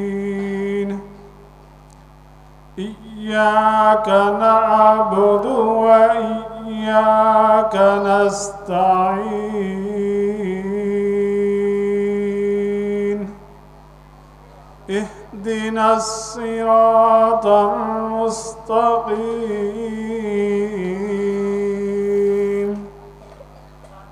الدين إياك نعبد وإياك نستعين اهدنا الصراط المستقيم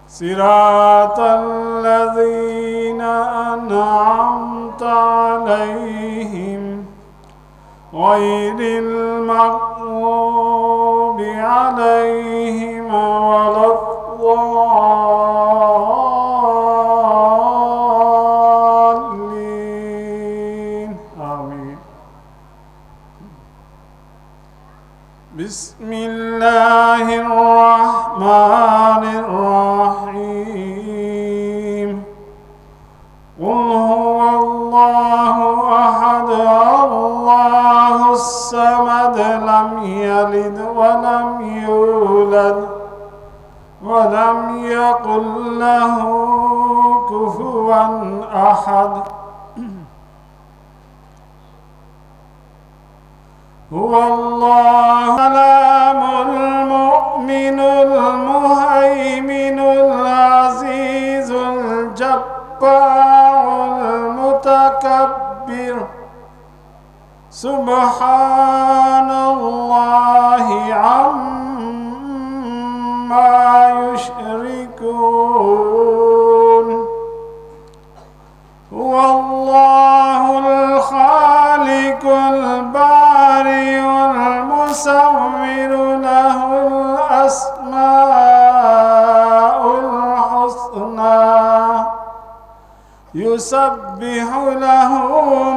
صراط الذين أنعمت عليهم غير المغضوب عليهم ولا الضالين آمين. بسم الله الرحمن الرحيم قل هو الله أحد الله الصمد لم يلد ولم يولد ولم يكن له كفوا أحد هو الله السلام المؤمن المهيمن العزيز الجبار المتكبر سبحان الله عما يشركون هو الله الخالق البارئ المصور له الأسماء الحسنى يسبح له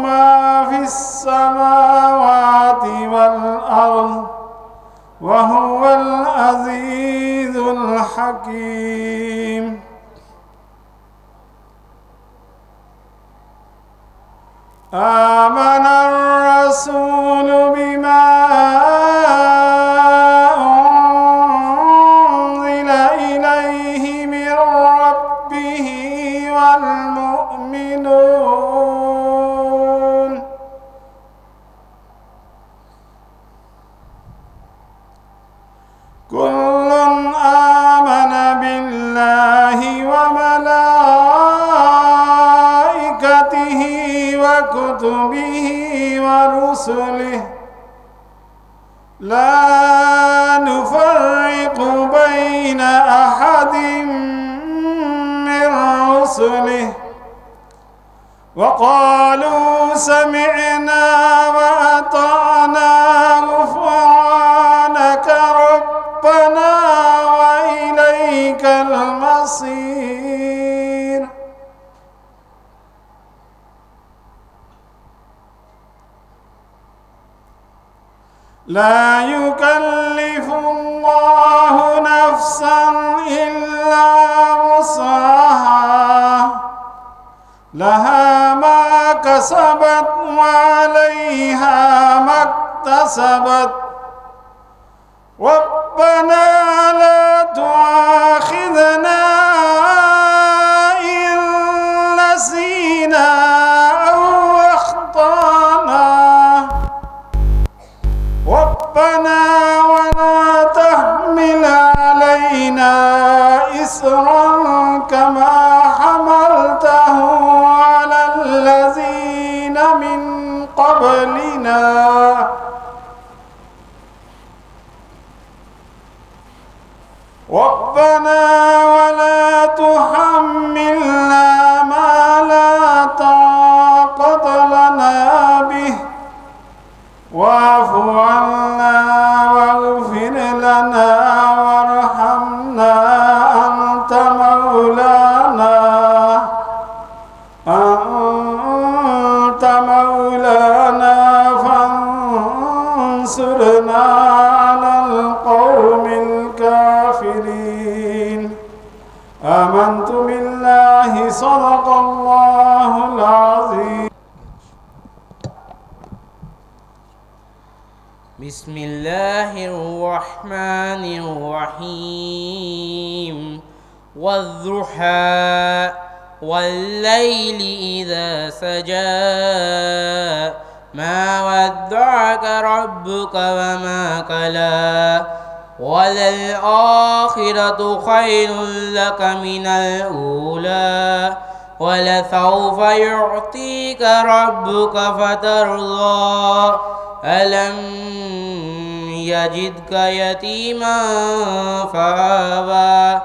ما في السماوات والأرض وهو العزيز الحكيم آمن الرسول بما أنزل إليه من ربه والمؤمنون كل آمن بالله وملائكته وكتبه ورسله لا نفرق بين أحد من رسله وقالوا سمعنا وأطعنا غفرانك ربنا وإليك المصير لا يكلف الله نفسا إلا وسعها لها ما كسبت وعليها ما اكتسبت ربنا لا تؤاخذنا إن نسينا أو أخطأنا ربنا ولا تحمل علينا إصرا كما حملته على الذين من قبلنا ربنا ولا تحملنا ما لا طاقة لنا به واعف عنا واغفر لنا وارحمنا أنت مولانا فانصرنا على القوم الكافرين آمنت بالله صدق الله العظيم. بسم الله الرحمن الرحيم والضحى والليل إذا سجى ما ودعك ربك وما قلى وللآخرة خير لك من الأولى ولسوف يعطيك ربك فترضى ألم يجدك يتيما فآوى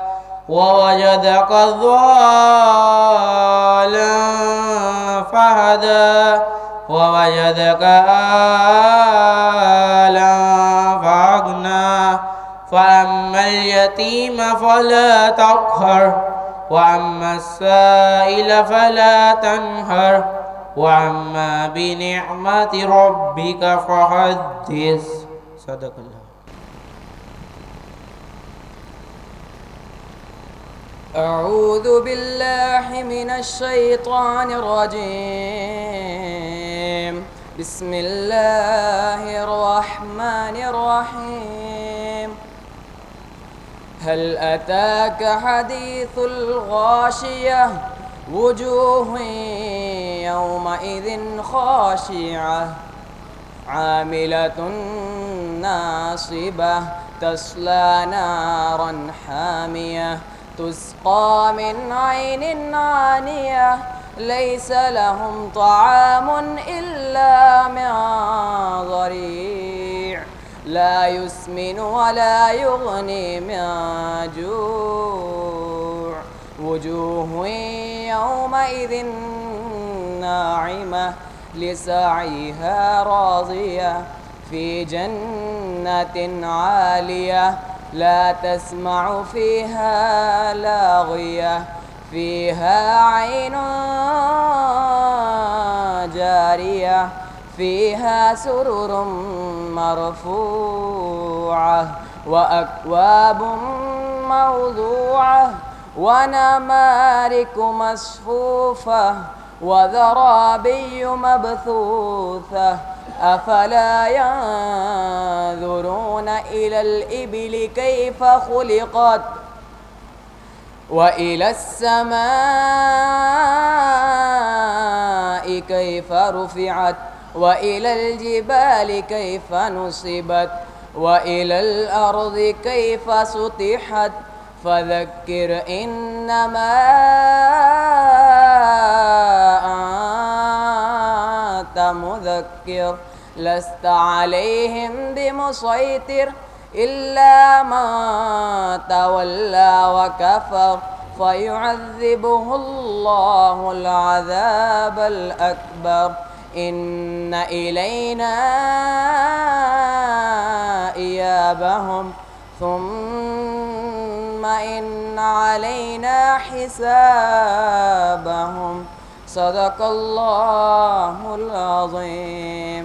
ووجدك ضالا فهدى ووجدك آلا فأغنى فأما اليتيم فلا تقهر وأما السائل فلا تنهر وأما بنعمة ربك فحدث. صدق الله. أعوذ بالله من الشيطان الرجيم. بسم الله الرحمن الرحيم. هل أتاك حديث الغاشية وجوه يومئذ خاشعة عاملة ناصبة تصلى نارا حامية تسقى من عين آنية ليس لهم طعام إلا من ضريع لا يسمن ولا يغني من جوع وجوه يومئذ ناعمة لسعيها راضية في جنة عالية لا تسمع فيها لاغية فيها عين جارية فيها سرر مرفوعة وأكواب موضوعة ونمارك مصفوفة وزرابي مبثوثة أفلا ينظرون إلى الإبل كيف خلقت وإلى السماء كيف رفعت وإلى الجبال كيف نصبت وإلى الأرض كيف سطحت فذكر إنما أنت مذكر لست عليهم بمسيطر إلا من تولى وكفر فيعذبه الله العذاب الأكبر إن إلينا إيابهم ثم إن علينا حسابهم. صدق الله العظيم.